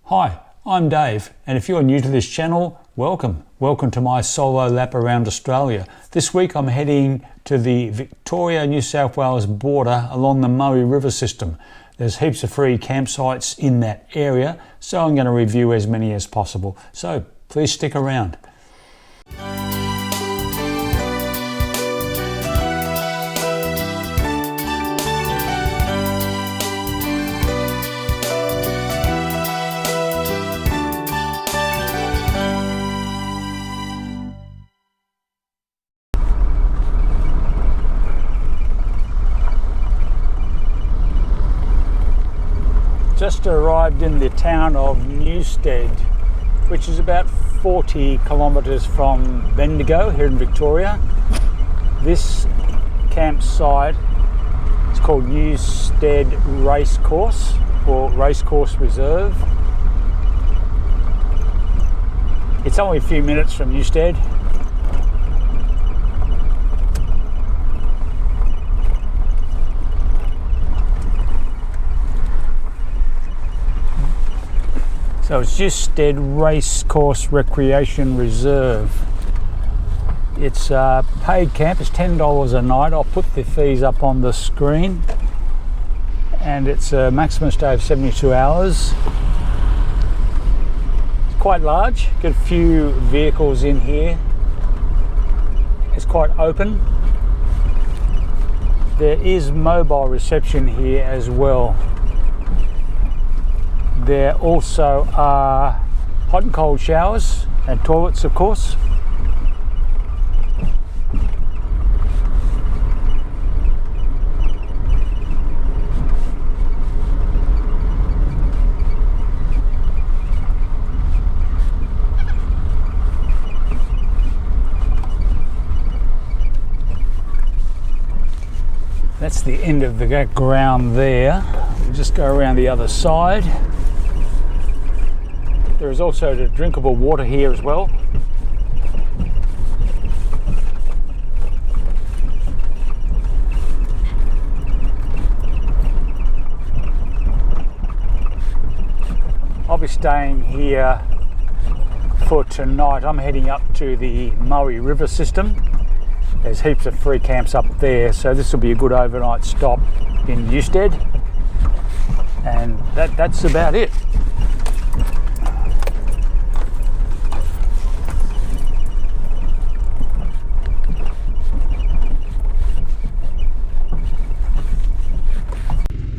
Hi, I'm Dave, and if you're new to this channel, welcome. Welcome to my solo lap around Australia. This week I'm heading to the Victoria-New South Wales border along the Murray River system. There's heaps of free campsites in that area, so I'm going to review as many as possible. So please stick around. Just arrived in the town of Newstead, which is about 40 kilometres from Bendigo here in Victoria. This campsite is called Newstead Racecourse or Racecourse Reserve. It's only a few minutes from Newstead. So it's Newstead Racecourse Recreation Reserve. It's a paid camp, it's $10 a night. I'll put the fees up on the screen. And it's a maximum stay of 72 hours. It's quite large, got a few vehicles in here. It's quite open. There is mobile reception here as well. There also are hot and cold showers and toilets, of course. That's the end of the ground there. We'll just go around the other side. There is also the drinkable water here as well. I'll be staying here for tonight. I'm heading up to the Murray River system. There's heaps of free camps up there, so this will be a good overnight stop in Newstead. And that's about it.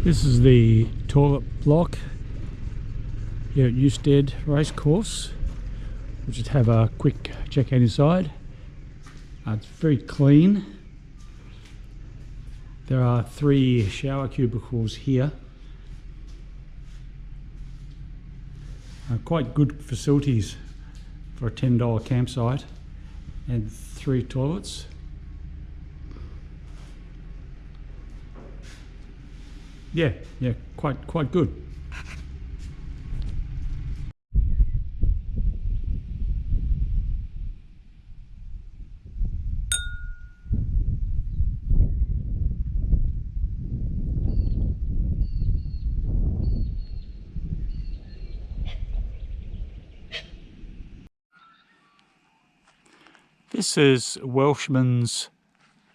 This is the toilet block here at Newstead Racecourse. We'll just have a quick check out inside. It's very clean. There are 3 shower cubicles here. Quite good facilities for a $10 campsite, and 3 toilets. Yeah, quite good. This is Welshman's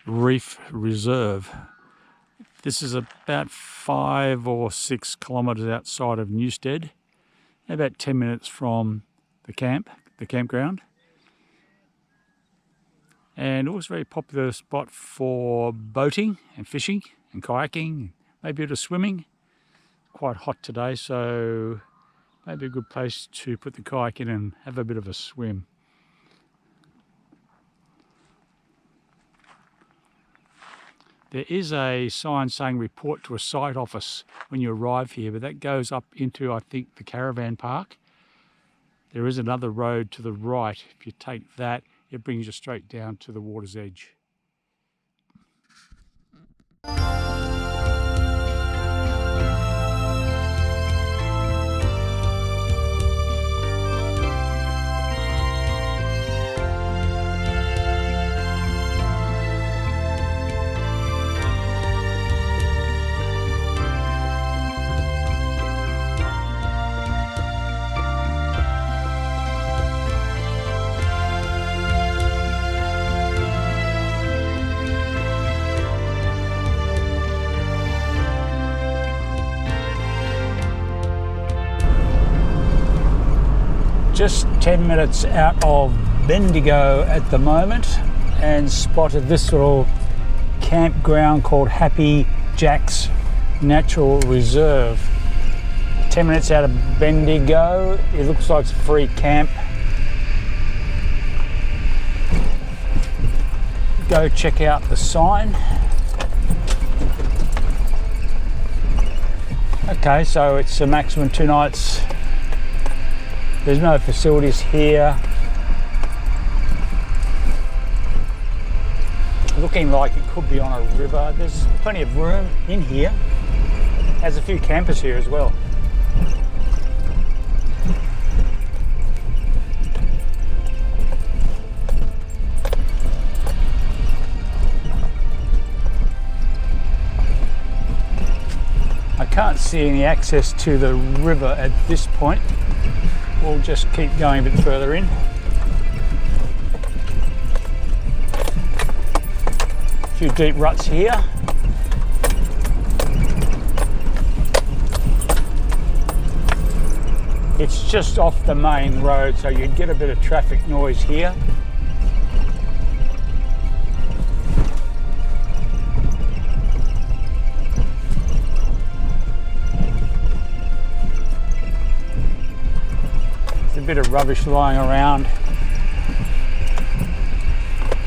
Reef Reserve. This is about 5 or 6 kilometres outside of Newstead, about 10 minutes from the campground. And it was a very popular spot for boating and fishing and kayaking, maybe a bit of swimming. Quite hot today, so maybe a good place to put the kayak in and have a bit of a swim. There is a sign saying report to a site office when you arrive here, but that goes up into, I think, the caravan park. There is another road to the right. If you take that, it brings you straight down to the water's edge. Just 10 minutes out of Bendigo at the moment, and spotted this little campground called Happy Jack's Natural Reserve. 10 minutes out of Bendigo. It looks like it's a free camp. Go check out the sign. Okay, so it's a maximum 2 nights. There's no facilities here. Looking like it could be on a river. There's plenty of room in here. There's a few campers here as well. I can't see any access to the river at this point. We'll just keep going a bit further in. A few deep ruts here. It's just off the main road, so you'd get a bit of traffic noise here. Bit of rubbish lying around.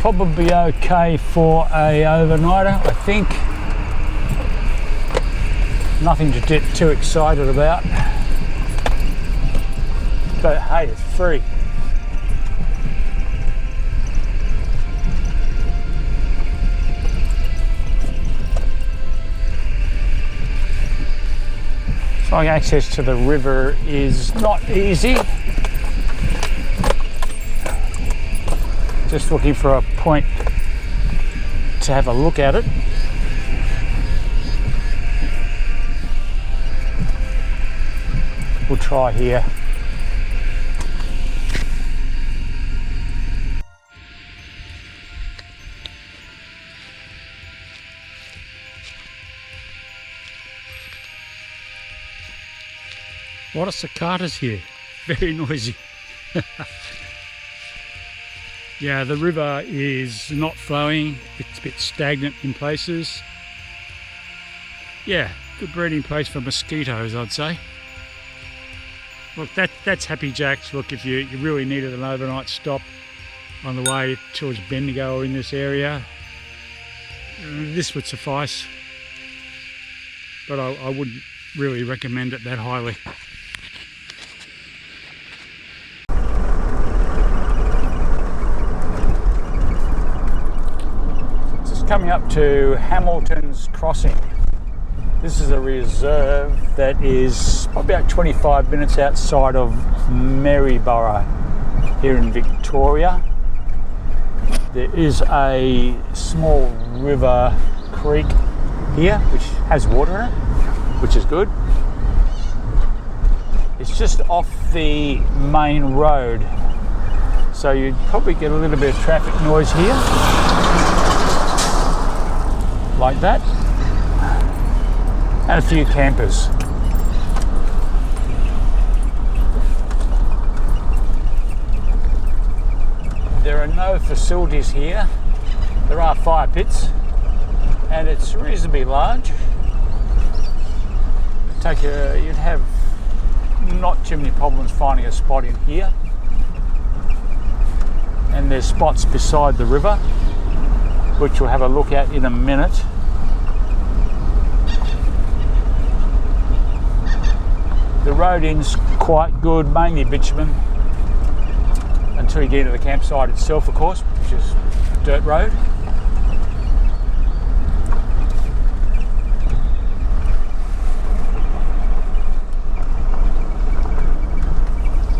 Probably okay for a overnighter, I think. Nothing to get too excited about. But hey, it's free. So access to the river is not easy. Just looking for a point to have a look at it. We'll try here. A lot of cicadas here, very noisy. Yeah, the river is not flowing, it's a bit stagnant in places. Yeah, good breeding place for mosquitoes, I'd say. Look, that's Happy Jack's. Look, if you really needed an overnight stop on the way towards Bendigo or in this area, this would suffice. But I wouldn't really recommend it that highly. Coming up to Hamilton's Crossing. This is a reserve that is probably about 25 minutes outside of Maryborough here in Victoria. There is a small river creek here which has water in it, which is good. It's just off the main road, so you'd probably get a little bit of traffic noise here. Like that, and a few campers. There are no facilities here. There are fire pits, and it's reasonably large. You'd have not too many problems finding a spot in here. And there's spots beside the river, which we'll have a look at in a minute. The road in's quite good, mainly bitumen, until you get into the campsite itself, of course, which is dirt road.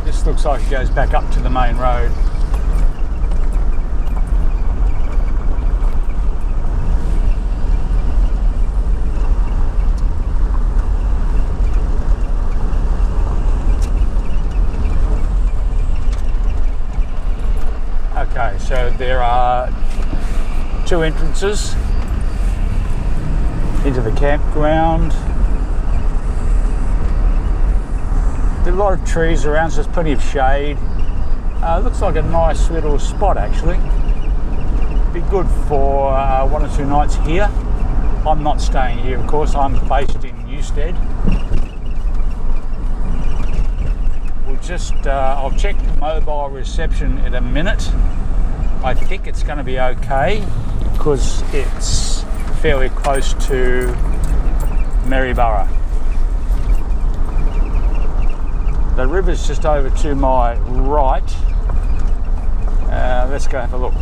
This looks like it goes back up to the main road. Okay, so there are 2 entrances into the campground. a lot of trees around, so there's plenty of shade. Looks like a nice little spot actually. Be good for 1 or 2 nights here. I'm not staying here, of course. I'm based in Newstead. We'll just, I'll check the mobile reception in a minute. I think it's going to be okay because it's fairly close to Maryborough. The river's just over to my right. Let's go have a look.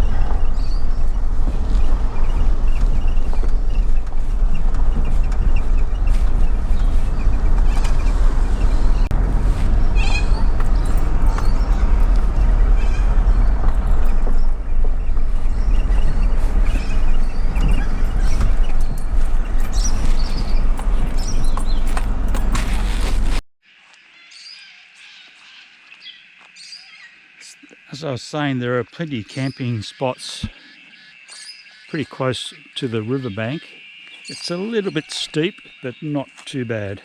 As I was saying, there are plenty of camping spots pretty close to the riverbank. It's a little bit steep, but not too bad.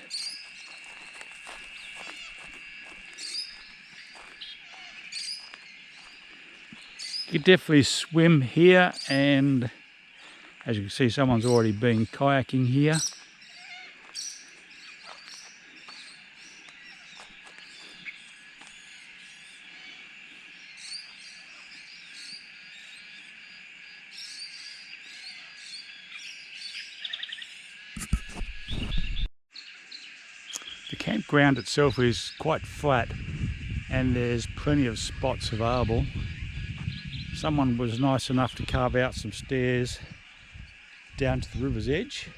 You could definitely swim here, and as you can see, someone's already been kayaking here. The campground itself is quite flat and there's plenty of spots available. Someone was nice enough to carve out some stairs down to the river's edge.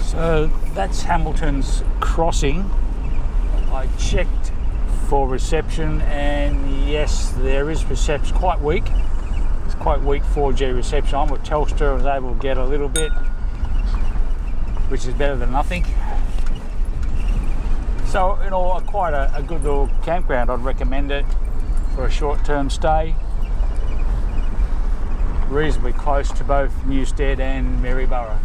So that's Hamilton's crossing. I checked for reception and yes, there is reception. Quite weak. It's quite weak 4G reception. I'm with Telstra. I was able to get a little bit, which is better than nothing. So in all, quite a good little campground. I'd recommend it for a short-term stay. Reasonably close to both Newstead and Maryborough.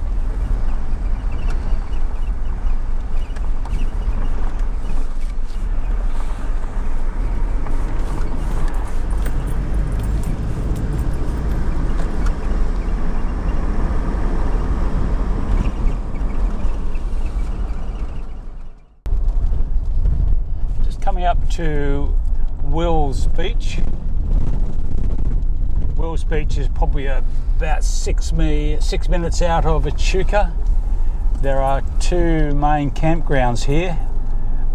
Coming up to Wills Beach. Wills Beach is probably about 6 minutes out of Echuca. There are 2 main campgrounds here,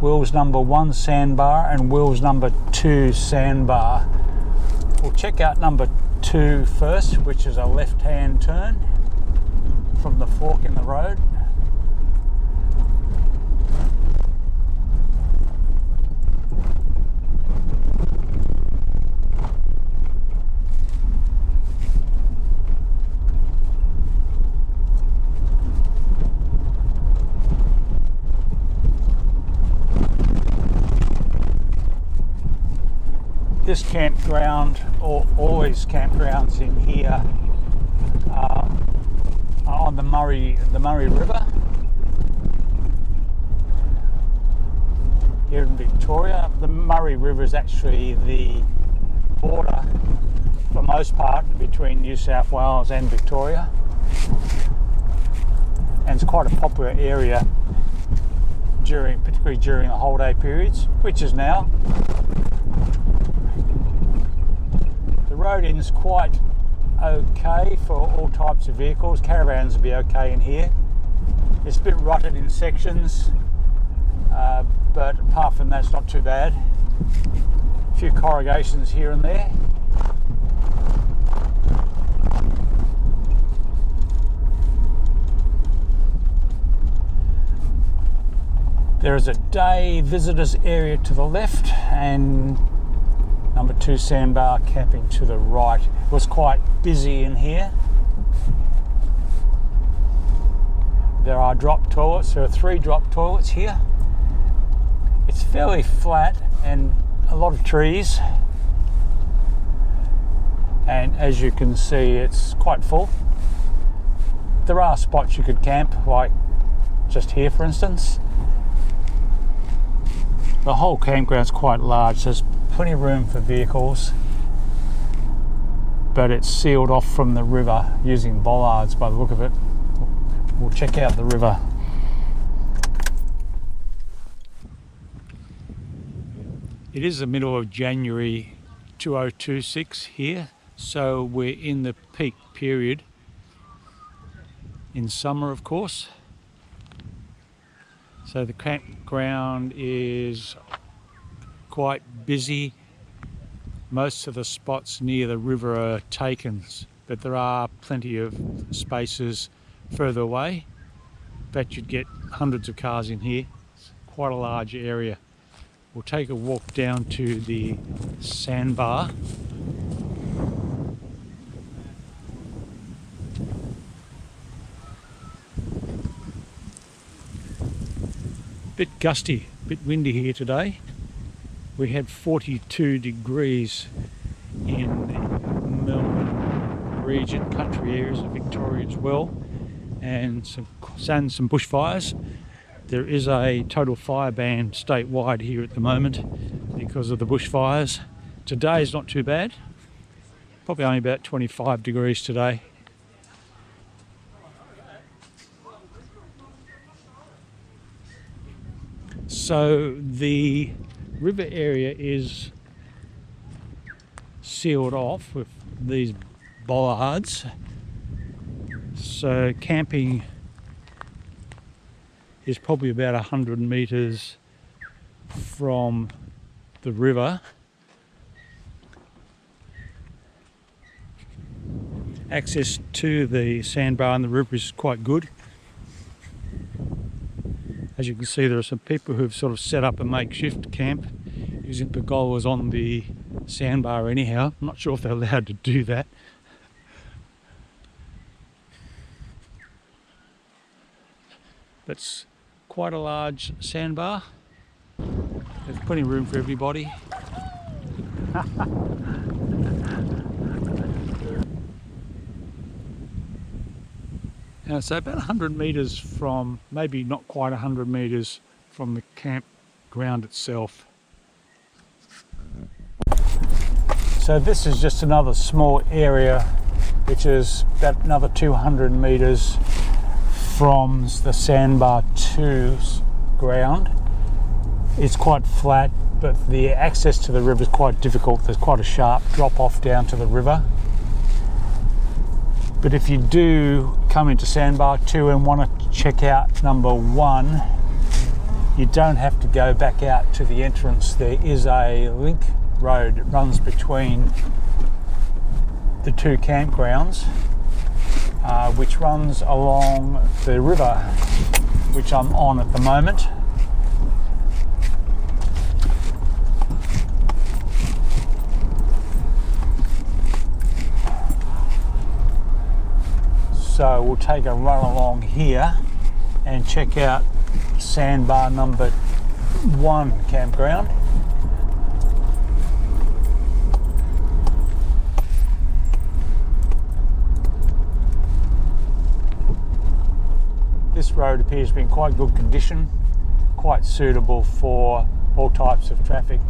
Wills number 1 Sandbar and Wills number 2 Sandbar. We'll check out number 2 first, which is a left-hand turn from the fork in the road. This campground, or all these campgrounds in here, are on the Murray River here in Victoria. The Murray River is actually the border, for the most part, between New South Wales and Victoria, and it's quite a popular area particularly during the holiday periods, which is now. The road is quite okay for all types of vehicles. Caravans will be okay in here. It's a bit rutted in sections, but apart from that, it's not too bad. A few corrugations here and there. There is a day visitors area to the left and number 2 Sandbar camping to the right. It was quite busy in here. There are drop toilets. There are 3 drop toilets here. It's fairly flat and a lot of trees. And as you can see, it's quite full. There are spots you could camp, like just here for instance. The whole campground's quite large, so there's plenty of room for vehicles, but it's sealed off from the river using bollards by the look of it. We'll check out the river. It is the middle of January 2026 here, so we're in the peak period in summer, of course. So the campground is quite busy. Most of the spots near the river are taken, but there are plenty of spaces further away. Bet you'd get hundreds of cars in here. It's quite a large area. We'll take a walk down to the sandbar. Bit gusty, bit windy here today. We had 42 degrees in the Melbourne region, country areas of Victoria as well, and some bushfires. There is a total fire ban statewide here at the moment because of the bushfires. Today is not too bad, probably only about 25 degrees today. So the river area is sealed off with these bollards. So camping is probably about 100 meters from the river. Access to the sandbar and the river is quite good. As you can see, there are some people who've sort of set up a makeshift camp using pergolas on the sandbar anyhow. I'm not sure if they're allowed to do that. That's quite a large sandbar. There's plenty of room for everybody. So about 100 metres from, maybe not quite 100 metres from the campground itself. So this is just another small area which is about another 200 metres from the sandbar to ground. It's quite flat, but the access to the river is quite difficult. There's quite a sharp drop off down to the river. But if you do come into Sandbar 2 and want to check out number 1, you don't have to go back out to the entrance. There is a link road that runs between the 2 campgrounds, which runs along the river, which I'm on at the moment. So we'll take a run along here and check out sandbar number 1 campground. This road appears to be in quite good condition, quite suitable for all types of traffic.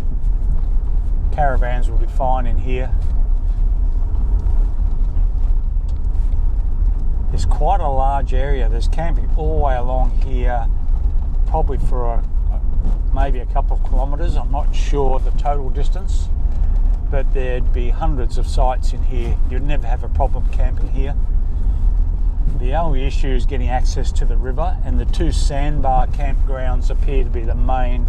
Caravans will be fine in here. It's quite a large area. There's camping all the way along here, probably for maybe a couple of kilometres. I'm not sure the total distance, but there'd be hundreds of sites in here. You'd never have a problem camping here. The only issue is getting access to the river, and the 2 sandbar campgrounds appear to be the main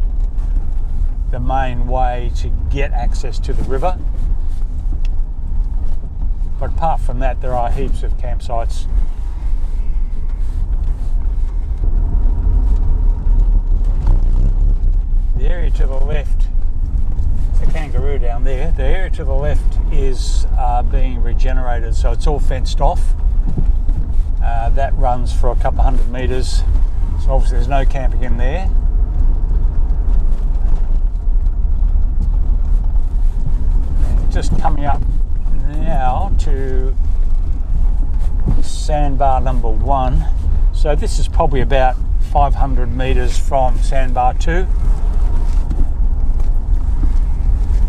way to get access to the river. But apart from that, there are heaps of campsites. The area to the left, it's a kangaroo down there. The area to the left is being regenerated, so it's all fenced off. That runs for a couple hundred metres, so obviously there's no camping in there. Just coming up now to sandbar number 1. So this is probably about 500 metres from sandbar 2.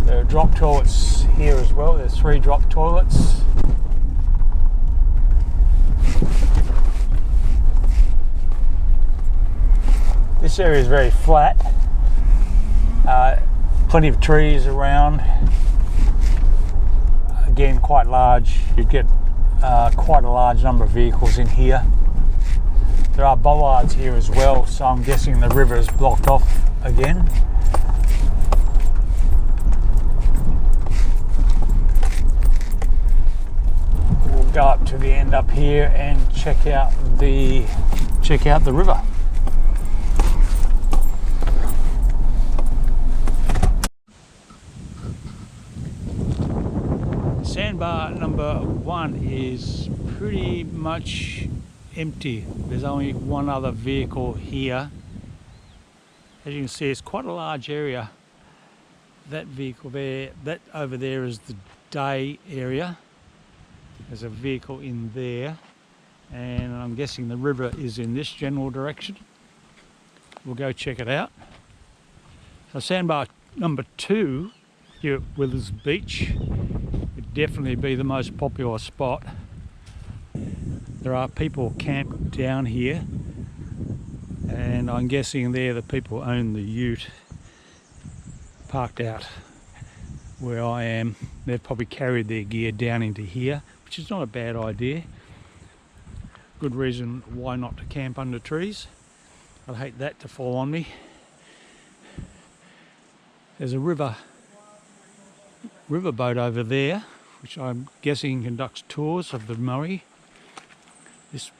There are drop toilets here as well. There's 3 drop toilets. This area is very flat. Plenty of trees around. Again, quite large. You'd get quite a large number of vehicles in here. There are bollards here as well, so I'm guessing the river is blocked off again. We'll go up to the end up here and check out the river. Sandbar number 1 is pretty much empty. There's only one other vehicle here. As you can see, it's quite a large area. That vehicle there, that over there is the day area. There's a vehicle in there, and I'm guessing the river is in this general direction. We'll go check it out. So sandbar number 2 here at Withers Beach would definitely be the most popular spot. There are people camped down here, and I'm guessing they're the people who own the ute parked out where I am. They've probably carried their gear down into here, which is not a bad idea. Good reason why not to camp under trees. I'd hate that to fall on me. There's a riverboat over there, which I'm guessing conducts tours of the Murray. This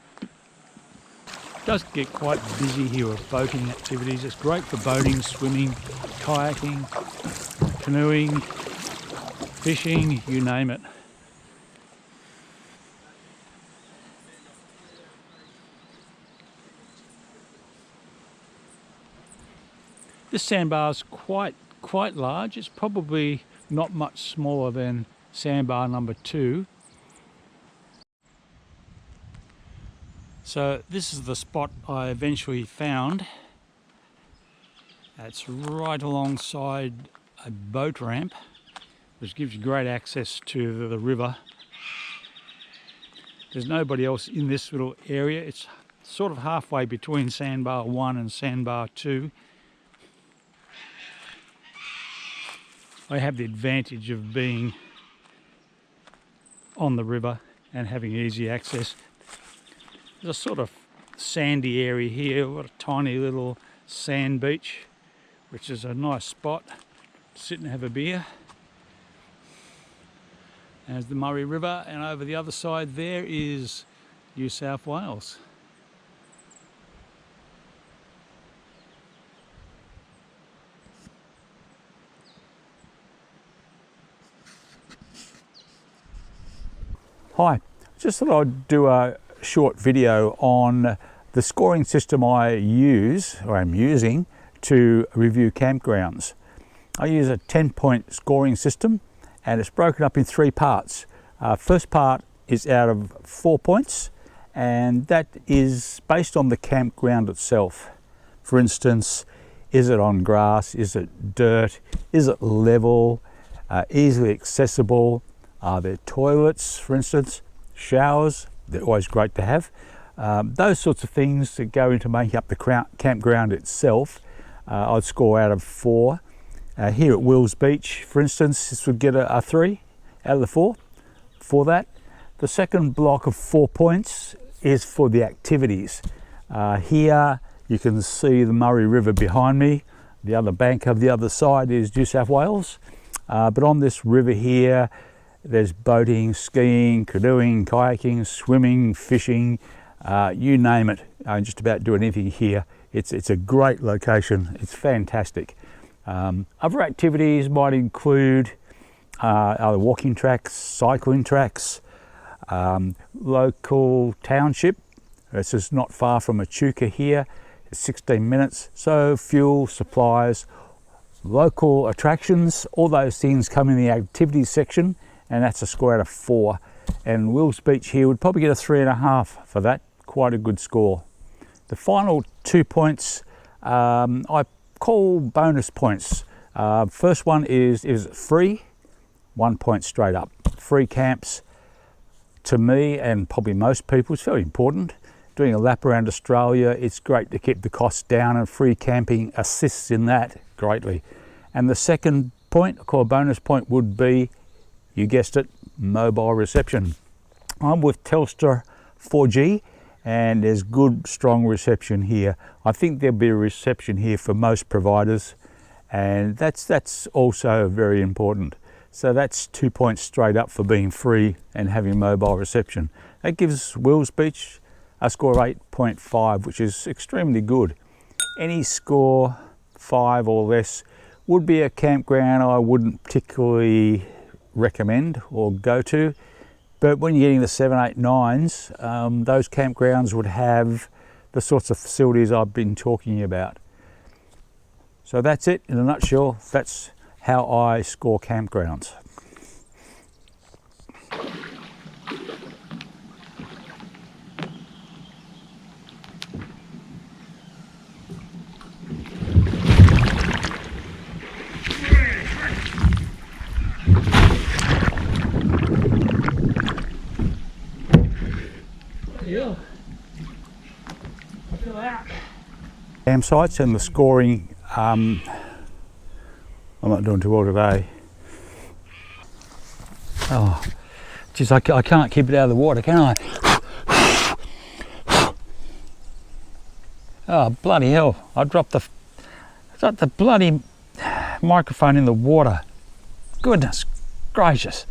does get quite busy here with boating activities. It's great for boating, swimming, kayaking, canoeing, fishing, you name it. This sandbar is quite large. It's probably not much smaller than sandbar number 2. So this is the spot I eventually found. It's right alongside a boat ramp, which gives you great access to the river. There's nobody else in this little area. It's sort of halfway between sandbar 1 and sandbar 2. I have the advantage of being on the river and having easy access. There's a sort of sandy area here. We've got a tiny little sand beach, which is a nice spot to sit and have a beer. There's the Murray River, and over the other side there is New South Wales. Hi, just thought I'd do a short video on the scoring system I use, or I'm using, to review campgrounds. I use a 10-point scoring system, and it's broken up in 3 parts. First part is out of 4 points, and that is based on the campground itself. For instance, is it on grass? Is it dirt? Is it level? Easily accessible? Are there toilets, for instance? Showers? They're always great to have. Those sorts of things that go into making up the campground itself, I'd score out of 4. Here at Withers Beach, for instance, this would get a 3 out of the 4 for that. The second block of 4 points is for the activities. Here you can see the Murray River behind me. The other bank of the other side is New South Wales. But on this river here, there's boating, skiing, canoeing, kayaking, swimming, fishing, you name it. Just about do anything here. It's a great location. It's fantastic. Other activities might include other walking tracks, cycling tracks, local township This is not far from Echuca here. It's 16 minutes. So fuel, supplies, local attractions, all those things come in the activities section, and that's a score out of 4. And Wills Beach here would probably get a 3.5 for that. Quite a good score. The final 2 points I call bonus points. First one is free, 1 point straight up. Free camps, to me and probably most people, it's very important. Doing a lap around Australia, it's great to keep the costs down, and free camping assists in that greatly. And the second point, I call a bonus point, would be, you guessed it, mobile reception. I'm with Telstra 4G, and there's good, strong reception here. I think there'll be a reception here for most providers, and that's also very important. So that's 2 points straight up for being free and having mobile reception. That gives Wills Beach a score of 8.5, which is extremely good. Any score 5 or less would be a campground I wouldn't particularly recommend or go to. But when you're getting the 7, 8, 9s, those campgrounds would have the sorts of facilities I've been talking about. So that's it in a nutshell. That's how I score campgrounds. Yeah. Campsites and the scoring, I'm not doing too well today. Oh, geez, I can't keep it out of the water, can I? Oh, bloody hell. I dropped the bloody microphone in the water. Goodness gracious.